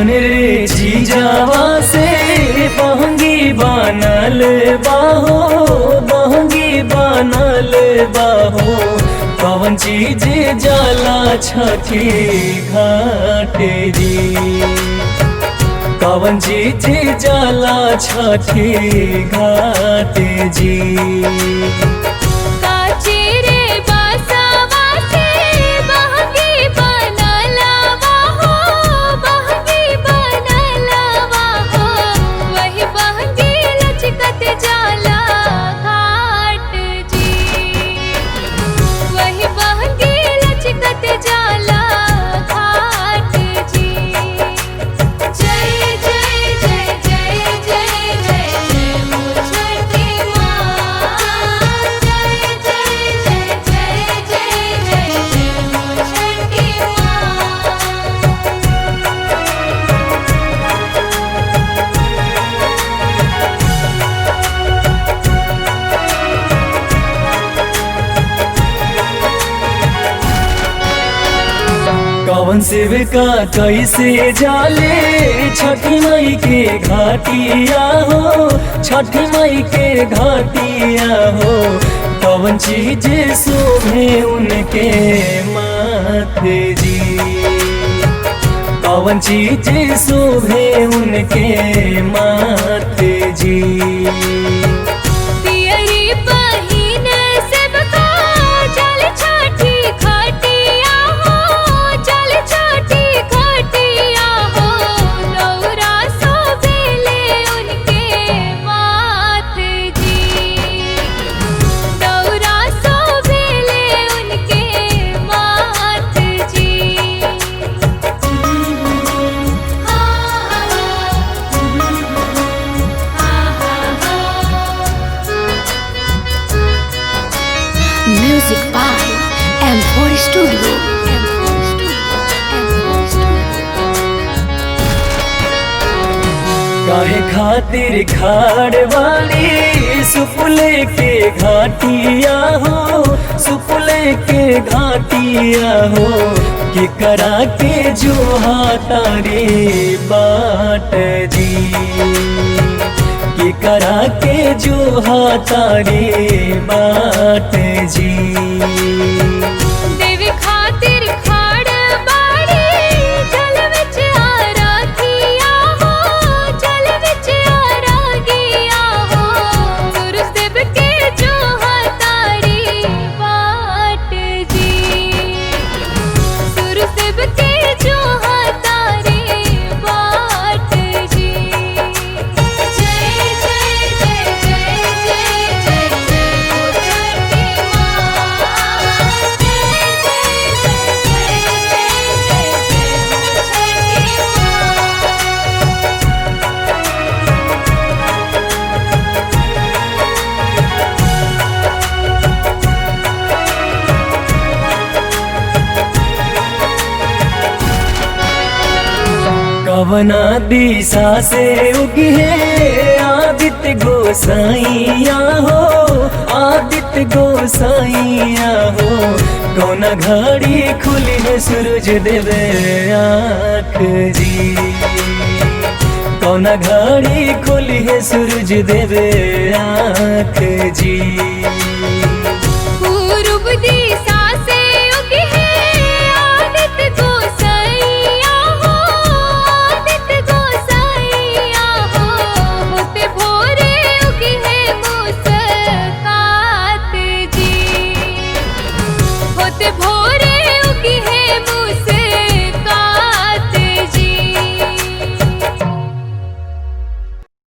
कवन रे जीजावा से बहंगी बनल बाहो, बहंगी बनल बाहो। कवन चीज जाला छठी घाट जी, कवन चीज जाला छठी घाट जी। कवन सेविका कैसे जाले छठी माई के घाटिया हो, छठी माई के घाटिया हो। कवन चीज शोभे उनके माथे जी, कवन चीज शोभे उनके माथे जी। Music by M4 Studio. काहे खातिर खाड़ वाली सुपुले के घाटिया हो, सुपुले के घाटिया हो। कि करा के जो हाथारी बाट जी, कि करा के जो हाथारी बाट जी। कवना दिशा से उगी है आदित्य गोसाइया हो, आदित्य गोसाइया हो। कौना घड़ी खुली है सूरज देवे आँख जी, कौना घड़ी खुली है सूरज देवे आँख जी। पूर्व दिशा